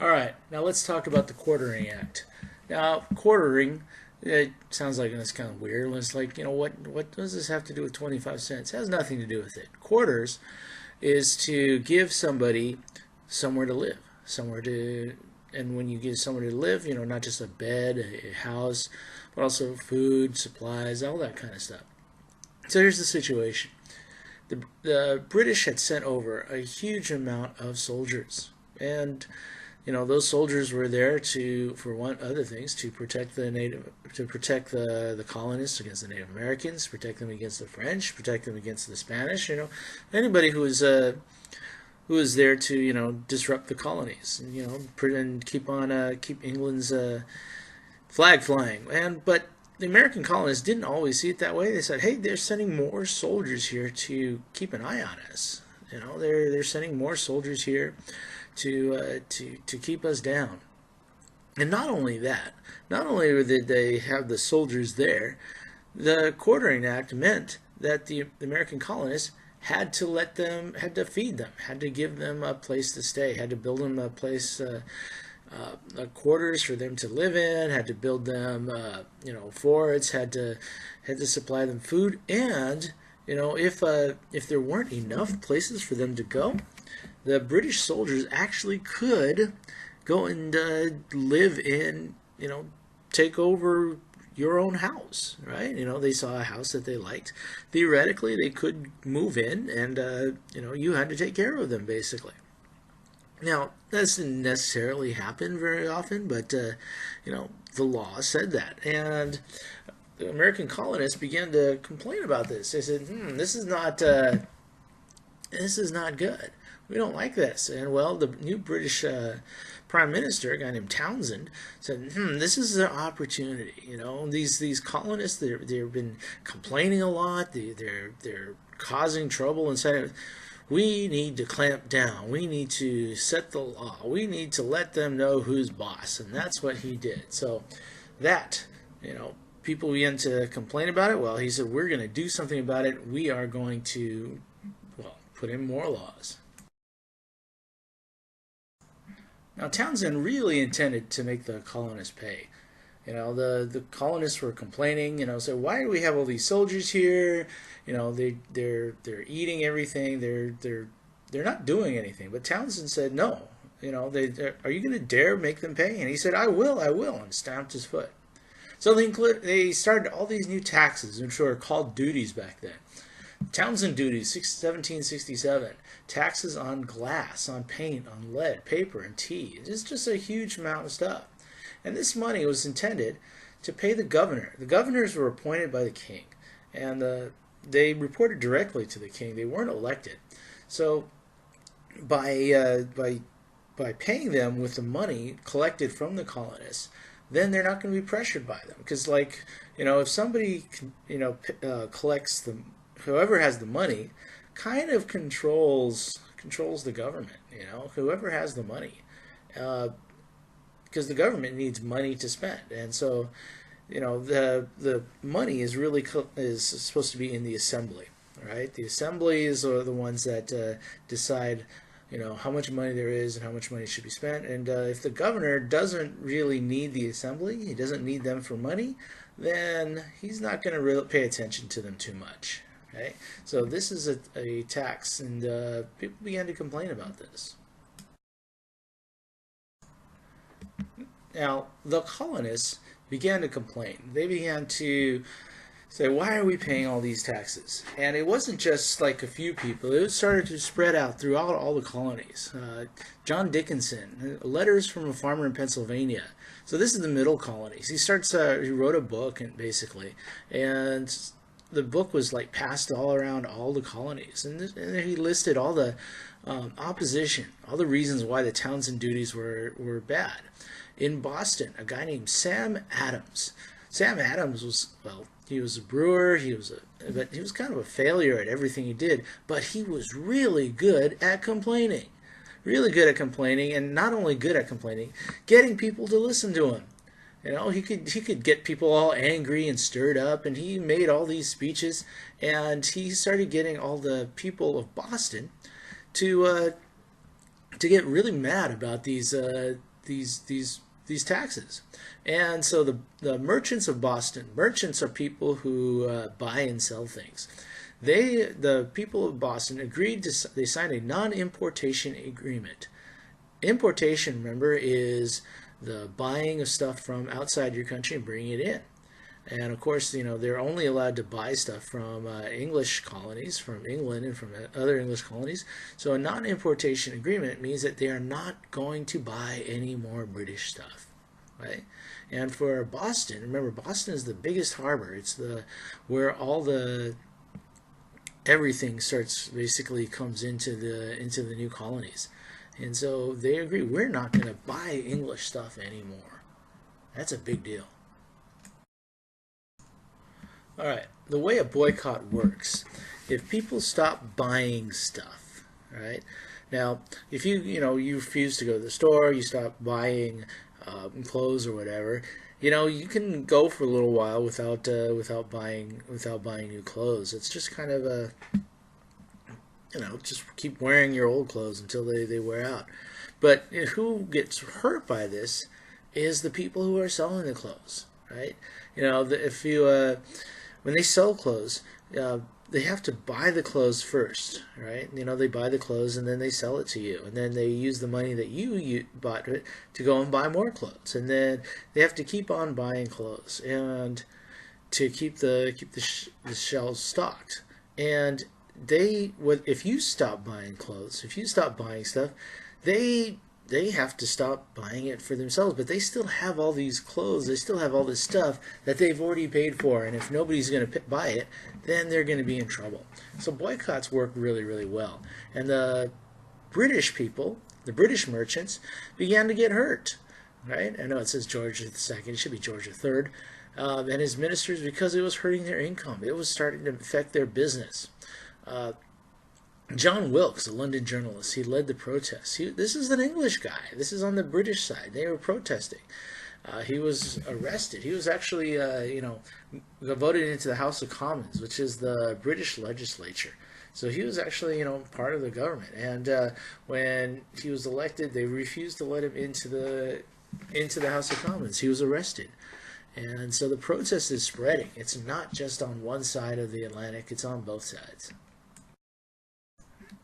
All right, now let's talk about the Quartering Act. Now, quartering, it sounds like it's kind of weird. It's like, what does this have to do with 25 cents? It has nothing to do with it. Quarters is to give somebody somewhere to live, and when you give somewhere to live, not just a bed, a house, but also food, supplies, all that kind of stuff. So here's the situation. The British had sent over a huge amount of soldiers, and those soldiers were there for one other things, to protect the colonists against the Native Americans, protect them against the French, protect them against the Spanish. Anybody who was there to disrupt the colonies, and keep England's flag flying. But the American colonists didn't always see it that way. They said, hey, they're sending more soldiers here to keep an eye on us. They're sending more soldiers here to keep us down. And not only that, not only did they have the soldiers there, the Quartering Act meant that the American colonists had to feed them, had to give them a place to stay, had to build them a place, quarters for them to live in, had to build them, forts, had to supply them food, and if there weren't enough places for them to go, the British soldiers actually could go and live in, take over your own house, right? They saw a house that they liked. Theoretically, they could move in, and you had to take care of them, basically. Now, that doesn't necessarily happen very often, but the law said that, and the American colonists began to complain about this. They said, this is not good. We don't like this. And well, the new British Prime Minister, a guy named Townsend, said, this is an opportunity. These colonists, they've been complaining a lot. They're causing trouble inside. We need to clamp down. We need to set the law. We need to let them know who's boss. And that's what he did. So that, people began to complain about it. Well, he said, we're going to do something about it. We are going to, put in more laws. Now, Townsend really intended to make the colonists pay. The colonists were complaining. So why do we have all these soldiers here? They're eating everything. They're not doing anything. But Townsend said, no. Are you going to dare make them pay? And he said, I will, and stamped his foot. So they started all these new taxes, which were called duties back then. Townsend duties, 1767. Taxes on glass, on paint, on lead, paper, and tea. It's just a huge amount of stuff. And this money was intended to pay the governor. The governors were appointed by the king, and they reported directly to the king. They weren't elected. So by paying them with the money collected from the colonists, then they're not going to be pressured by them. Because, if somebody, collects whoever has the money, kind of controls the government. Whoever has the money, because the government needs money to spend, and so the money is supposed to be in the assembly, right? The assemblies are the ones that decide how much money there is and how much money should be spent. And if the governor doesn't really need the assembly, he doesn't need them for money, then he's not going to really pay attention to them too much. Okay, so this is a tax, and people began to complain about this. Now, the colonists began to complain. They began to say, why are we paying all these taxes? And it wasn't just like a few people. It started to spread out throughout all the colonies. John Dickinson, Letters from a Farmer in Pennsylvania. So this is the middle colonies. He wrote a book, basically, and the book was passed all around all the colonies, and he listed all the opposition, all the reasons why the Townsend duties were bad. In Boston, a guy named Sam Adams. Sam Adams was, he was a brewer. But he was kind of a failure at everything he did. But he was really good at complaining, and not only good at complaining, getting people to listen to him. He could get people all angry and stirred up, and he made all these speeches, and he started getting all the people of Boston to get really mad about these these taxes. And so the merchants of Boston, merchants are people who buy and sell things. The people of Boston agreed to, they signed a non-importation agreement. Importation, remember, is the buying of stuff from outside your country and bringing it in. And of course, you know, they're only allowed to buy stuff from English colonies, from England and from other English colonies. So a non-importation agreement means that they are not going to buy any more British stuff, right? And for Boston, remember, Boston is the biggest harbor. It's the where all the everything starts, basically comes into the new colonies. And so they agree, we're not going to buy English stuff anymore. That's a big deal. All right, the way a boycott works, if people stop buying stuff, right? Now, if you refuse to go to the store, you stop buying clothes or whatever, you can go for a little while without buying new clothes. It's just kind of a, just keep wearing your old clothes until they wear out. But who gets hurt by this is the people who are selling the clothes, right? If you when they sell clothes, they have to buy the clothes first, right? They buy the clothes and then they sell it to you, and then they use the money that you bought it to go and buy more clothes, and then they have to keep on buying clothes and to keep the shelves stocked. And if you stop buying clothes, if you stop buying stuff, they have to stop buying it for themselves, but they still have all these clothes, they still have all this stuff that they've already paid for, and if nobody's going to buy it, then they're going to be in trouble. So boycotts work really, really well. And the British people, the British merchants, began to get hurt, right? I know it says George II, it should be George III, and his ministers, because it was hurting their income. It was starting to affect their business. John Wilkes, a London journalist, he led the protests. This is an English guy. This is on the British side. They were protesting. He was arrested. He was actually, voted into the House of Commons, which is the British legislature. So he was actually, part of the government. And when he was elected, they refused to let him into the House of Commons. He was arrested. And so the protest is spreading. It's not just on one side of the Atlantic. It's on both sides.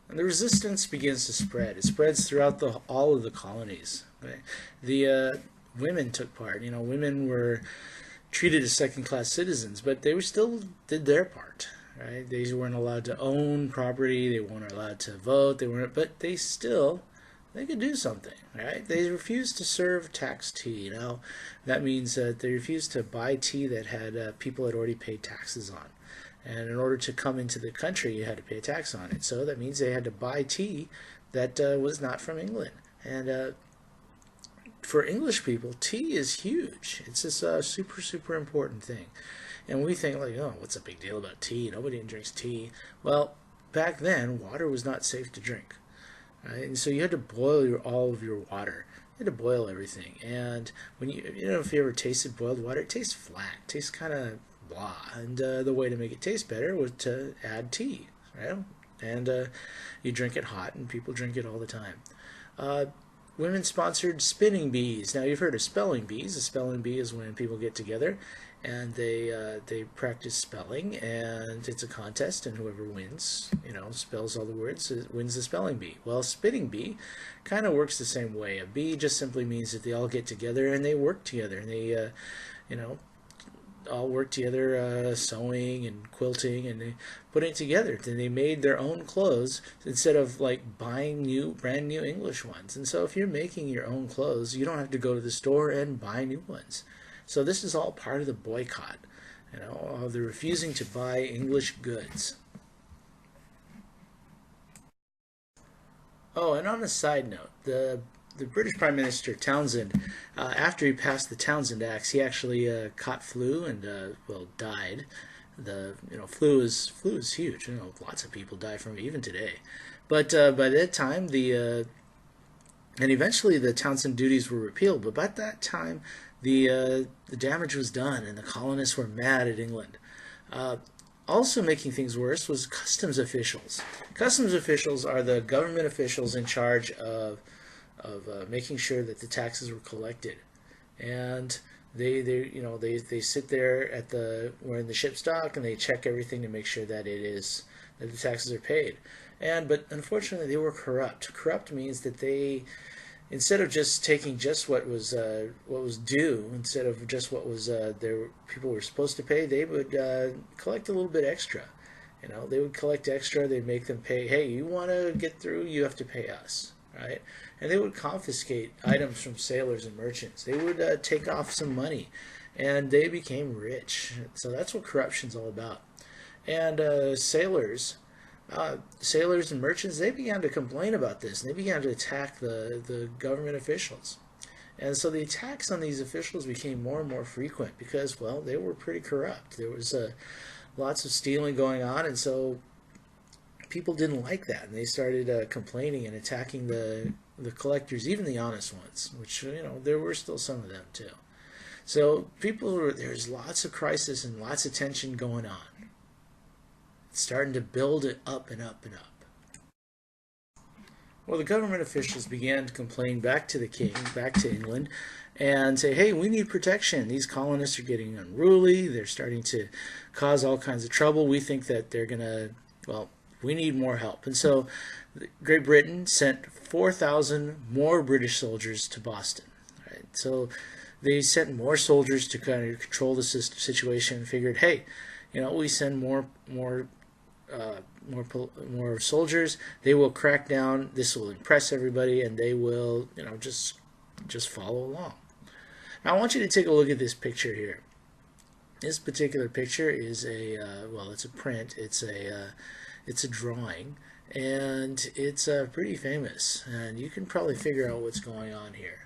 And the resistance begins to spread. It spreads throughout all of the colonies. Right? The women took part. Women were treated as second-class citizens, but they still did their part. Right? They weren't allowed to own property. They weren't allowed to vote. But they could do something. Right? They refused to serve taxed tea. Now, that means that they refused to buy tea that had people had already paid taxes on. And in order to come into the country, you had to pay a tax on it. So that means they had to buy tea that was not from England. And for English people, tea is huge. It's just a super, super important thing. And we think, like, oh, what's a big deal about tea? Nobody drinks tea. Well, back then, water was not safe to drink. Right? And so you had to boil all of your water. You had to boil everything. And when if you ever tasted boiled water, it tastes flat. It tastes kind of blah. And the way to make it taste better was to add tea, right? And you drink it hot, and people drink it all the time. Women sponsored spinning bees. Now, you've heard of spelling bees. A spelling bee is when people get together and they practice spelling, and it's a contest, and whoever wins, spells all the words, wins the spelling bee. Well, spinning bee kind of works the same way. A bee just simply means that they all get together and they work together, and they, all work together sewing and quilting, and they put it together. Then they made their own clothes instead of like buying brand new English ones. And so if you're making your own clothes, you don't have to go to the store and buy new ones. So this is all part of the boycott, of the refusing to buy English goods. Oh, and on a side note, the British Prime Minister Townshend, after he passed the Townshend Acts, he actually caught flu and died. The flu is huge. Lots of people die from it even today. But by that time, and eventually the Townshend duties were repealed. But by that time, the damage was done, and the colonists were mad at England. Also making things worse was customs officials. Customs officials are the government officials in charge of making sure that the taxes were collected. And they sit there at when the ship's dock, and they check everything to make sure that that the taxes are paid. But unfortunately, they were corrupt. Corrupt means that they, instead of just taking just what was due, instead of just what was people were supposed to pay, they would collect a little bit extra. They would collect extra. They'd make them pay. Hey, you want to get through? You have to pay us, right? And they would confiscate items from sailors and merchants. They would take off some money, and they became rich. So that's what corruption's all about. And sailors and merchants, they began to complain about this, and they began to attack the government officials. And so the attacks on these officials became more and more frequent because, well, they were pretty corrupt. There was lots of stealing going on, and so people didn't like that, and they started complaining and attacking the collectors, even the honest ones, which, there were still some of them too. So there's lots of crisis and lots of tension going on. It's starting to build it up and up and up. Well, the government officials began to complain back to the king, back to England, and say, hey, we need protection. These colonists are getting unruly. They're starting to cause all kinds of trouble. We think that they're going to, we need more help. And so Great Britain sent 4,000 more British soldiers to Boston. Right? So they sent more soldiers to kind of control the situation, and figured, hey, we send more soldiers, they will crack down, this will impress everybody, and they will, just follow along. Now I want you to take a look at this picture here. This particular picture is it's a print, it's a drawing, and it's pretty famous, and you can probably figure out what's going on here.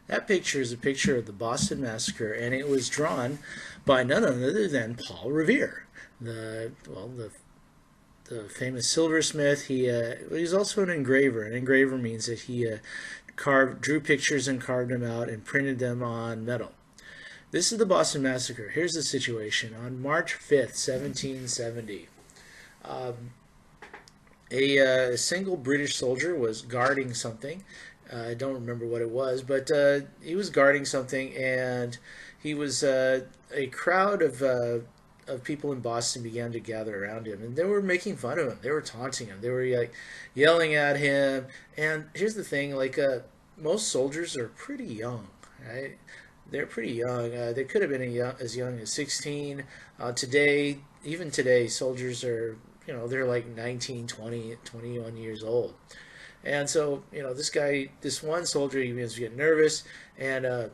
That picture is a picture of the Boston Massacre, and it was drawn by none other than Paul Revere, the famous silversmith. He's also an engraver. An engraver means that he drew pictures and carved them out and printed them on metal. This is the Boston Massacre. Here's the situation. On March 5th, 1770, a single British soldier was guarding something. I don't remember what it was, but he was guarding something, and he was a crowd of people in Boston began to gather around him, and they were making fun of him. They were taunting him. They were yelling at him. And here's the thing: most soldiers are pretty young, right? They're pretty young. They could have been as young as 16. Even today, soldiers are, they're like 19, 20, 21 years old. And so, this one soldier, he begins to get nervous, and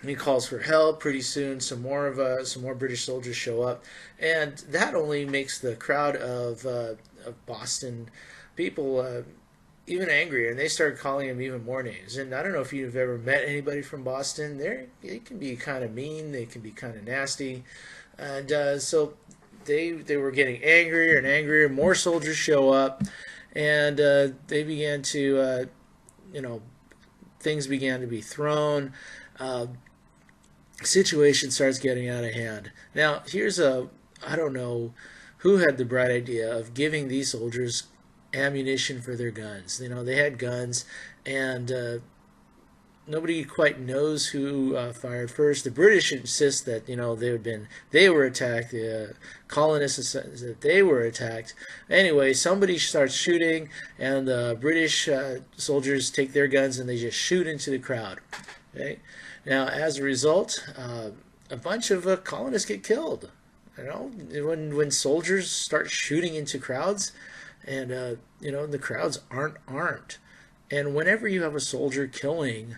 he calls for help. Pretty soon, some more British soldiers show up, and that only makes the crowd of Boston people even angrier, and they start calling him even more names. And I don't know if you've ever met anybody from Boston. They can be kind of mean. They can be kind of nasty, and so they were getting angrier and angrier. More soldiers show up. And they began to, things began to be thrown. Situation starts getting out of hand. Now, I don't know who had the bright idea of giving these soldiers ammunition for their guns. They had guns, and nobody quite knows who fired first. The British insist that they were attacked. The colonists insist that they were attacked. Anyway, somebody starts shooting, and the British soldiers take their guns and they just shoot into the crowd. Okay, now as a result, a bunch of colonists get killed. When soldiers start shooting into crowds, and the crowds aren't armed, and whenever you have a soldier killing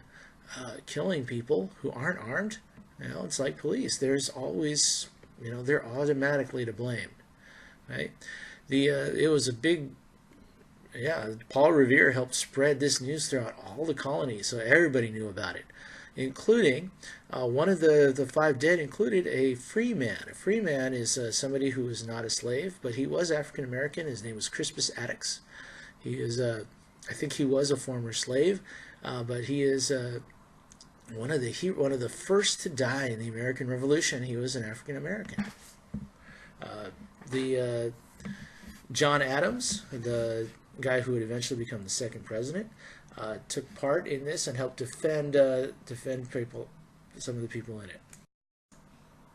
people who aren't armed, it's like police. There's always, they're automatically to blame, right? It was a big, Paul Revere helped spread this news throughout all the colonies, so everybody knew about it, including one of the 5 dead included a free man. A free man is somebody who is not a slave, but he was African American. His name was Crispus Attucks. He is, I think he was a former slave, but he is one of the first to die in the American Revolution. He was an African American. John Adams, the guy who would eventually become the second president, took part in this and helped defend people, some of the people in it.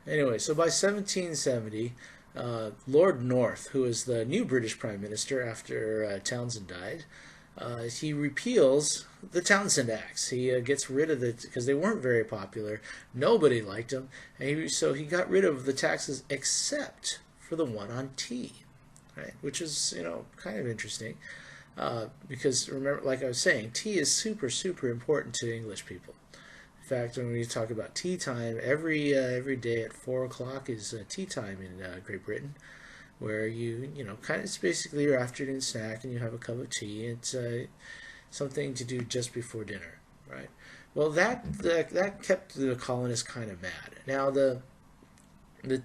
Anyway, so by 1770, Lord North, who is the new British Prime Minister after Townshend died, he repeals the Townshend Acts. He gets rid of it because they weren't very popular. Nobody liked them, and so he got rid of the taxes except for the one on tea, right? Which is kind of interesting because remember, like I was saying, tea is super important to English people. In fact, when we talk about tea time, every day at 4 o'clock is tea time in Great Britain, where it's basically your afternoon snack and you have a cup of tea. It's something to do just before dinner, right? Well, that kept the colonists kind of mad. Now the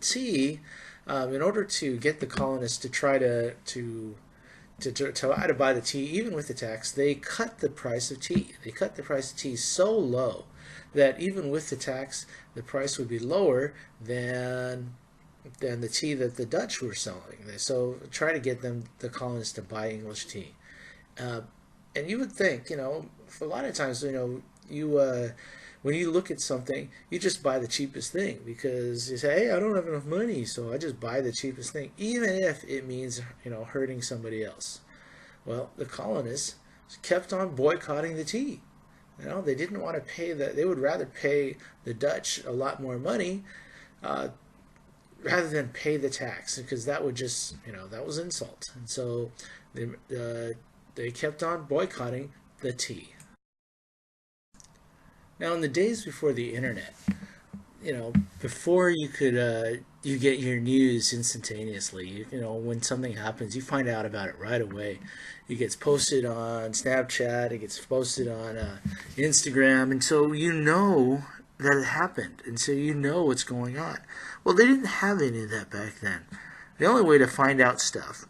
tea, in order to get the colonists to try to buy the tea, even with the tax, they cut the price of tea. They cut the price of tea so low that even with the tax, the price would be lower than the tea that the Dutch were selling. So try to get the colonists to buy English tea. And you would think, a lot of times, when you look at something, you just buy the cheapest thing because you say, hey, I don't have enough money, so I just buy the cheapest thing, even if it means, hurting somebody else. Well, the colonists kept on boycotting the tea. They didn't want to pay they would rather pay the Dutch a lot more money rather than pay the tax, because that would just, that was insult. And so they kept on boycotting the tea. Now, in the days before the internet, before you could you get your news instantaneously. When something happens, you find out about it right away. It gets posted on Snapchat, it gets posted on Instagram, and so that it happened, and so what's going on. Well, they didn't have any of that back then. The only way to find out stuff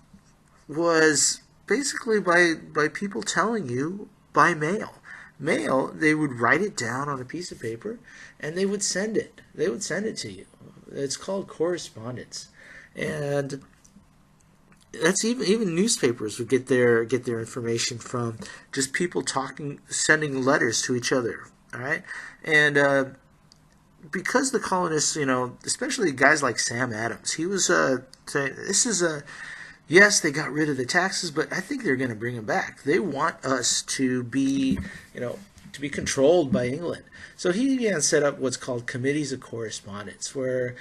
was basically by people telling you by mail. They would write it down on a piece of paper and they would send it. They would send it to you. It's called correspondence. And that's even newspapers would get their information from just people sending letters to each other. All right? And because the colonists, especially guys like Sam Adams, he was saying, this is yes, they got rid of the taxes, but I think they're going to bring them back. They want us to be, to be controlled by England. So he began to set up what's called committees of correspondence, where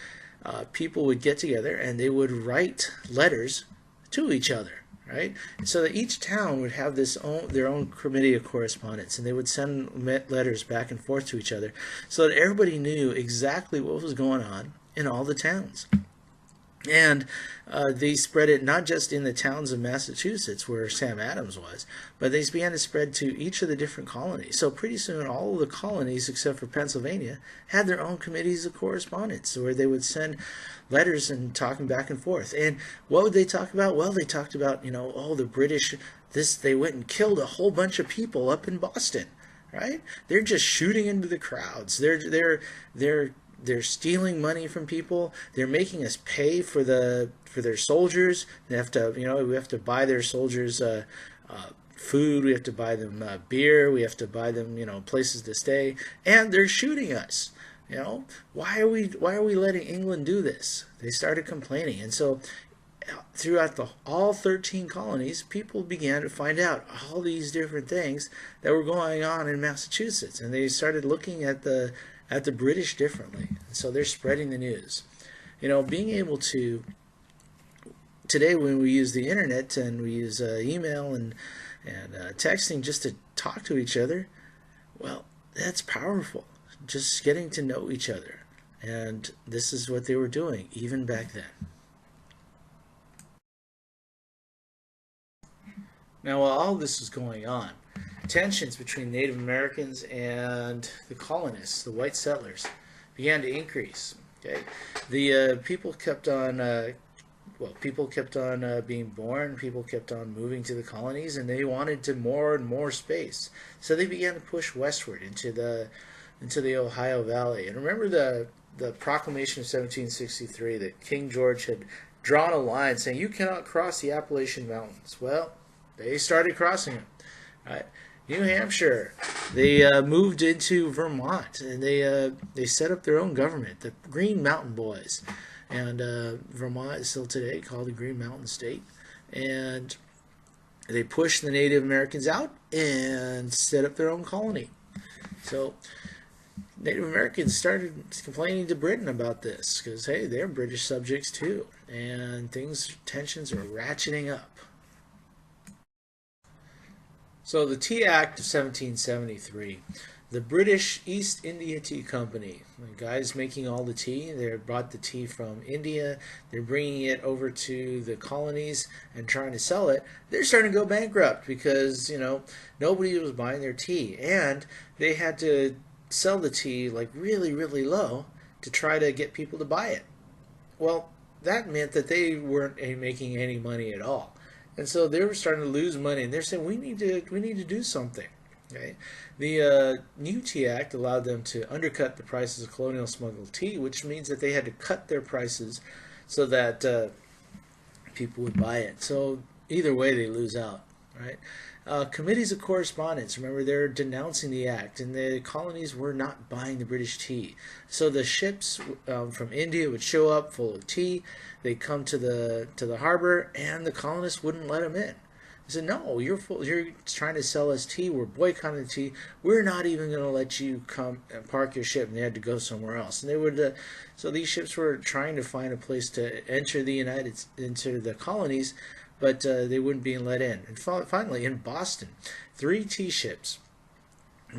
people would get together and they would write letters to each other, right? So that each town would have their own committee of correspondence, and they would send letters back and forth to each other, so that everybody knew exactly what was going on in all the towns. And they spread it not just in the towns of Massachusetts where Sam Adams was, but they began to spread to each of the different colonies. So pretty soon all of the colonies except for Pennsylvania had their own committees of correspondence where they would send letters and talking back and forth. And what would they talk about? Well, they talked about, the British, they went and killed a whole bunch of people up in Boston, right? They're just shooting into the crowds. They're stealing money from people. They're making us pay for their soldiers. They have to, we have to buy their soldiers food. We have to buy them beer. We have to buy them, places to stay. And they're shooting us. Why are we letting England do this? They started complaining, and so throughout all 13 colonies, people began to find out all these different things that were going on in Massachusetts, and they started looking at the British differently. So they're spreading the news. Being able to, today when we use the internet and we use email and texting just to talk to each other, well, that's powerful. Just getting to know each other. And this is what they were doing even back then. Now, while all this was going on, tensions between Native Americans and the colonists, the white settlers, began to increase. Okay, the people kept on being born. People kept on moving to the colonies, and they wanted more and more space. So they began to push westward into the Ohio Valley. And remember the Proclamation of 1763 that King George had drawn a line saying you cannot cross the Appalachian Mountains. Well, They started crossing them. Right? New Hampshire, they moved into Vermont, and they set up their own government, the Green Mountain Boys, and Vermont is still today called the Green Mountain State, and they pushed the Native Americans out and set up their own colony. So Native Americans started complaining to Britain about this because, hey, they're British subjects too, and tensions are ratcheting up. So the Tea Act of 1773, the British East India Tea Company, the guys making all the tea, they brought the tea from India, they're bringing it over to the colonies and trying to sell it. They're starting to go bankrupt because, nobody was buying their tea, and they had to sell the tea like really, really low to try to get people to buy it. Well, that meant that they weren't making any money at all. And so they were starting to lose money, and they're saying we need to do something. Okay, the new Tea Act allowed them to undercut the prices of colonial smuggled tea, which means that they had to cut their prices so that people would buy it. So either way, they lose out. Right? Committees of correspondence, remember, they're denouncing the act, and the colonies were not buying the British tea. So the ships from India would show up full of tea. They'd come to the harbor, and the colonists wouldn't let them in. They said, no, you're trying to sell us tea. We're boycotting the tea. We're not even going to let you come and park your ship. And they had to go somewhere else. And they would, so these ships were trying to find a place to enter into the colonies, but they wouldn't be let in. And finally, in Boston, 3 tea ships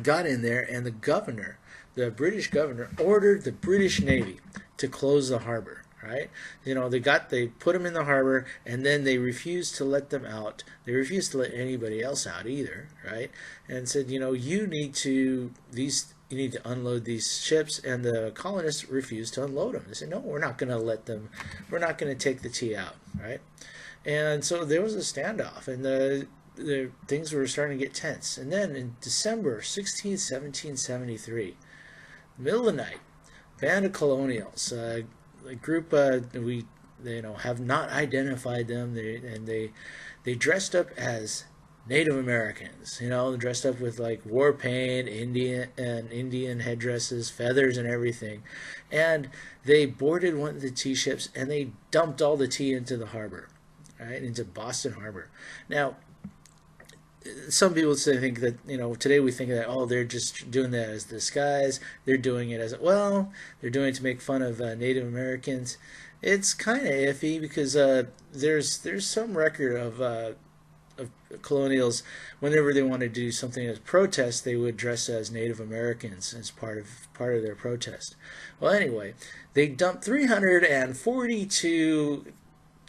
got in there, and the British governor, ordered the British Navy to close the harbor. Right? They put them in the harbor, and then they refused to let them out. They refused to let anybody else out either, right? And said, you need to unload these ships, and the colonists refused to unload them. They said, no, we're not going to let them. We're not going to take the tea out, right? And so there was a standoff, and the things were starting to get tense. And then in December 16th, 1773, middle of the night, band of colonials. A group we have not identified them, they dressed up as Native Americans, dressed up with like war paint, Indian headdresses, feathers, and everything, and they boarded one of the tea ships, and they dumped all the tea into the harbor, right, into Boston Harbor. Now, some people think that, today we think that, they're just doing that as disguise. They're doing it they're doing it to make fun of Native Americans. It's kind of iffy because there's some record of colonials, whenever they want to do something as protest, they would dress as Native Americans as part of their protest. Well, anyway, they dumped 342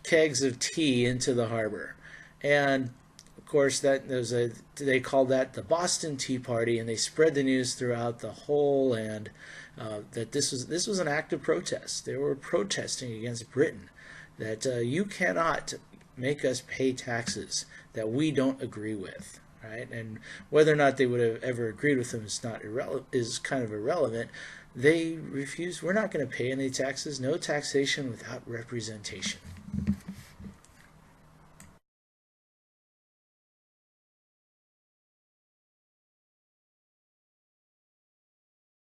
kegs of tea into the harbor, and of course, they called that the Boston Tea Party, and they spread the news throughout the whole land that this was an act of protest. They were protesting against Britain, that you cannot make us pay taxes that we don't agree with, right? And whether or not they would have ever agreed with them is kind of irrelevant. They refused. We're not going to pay any taxes. No taxation without representation.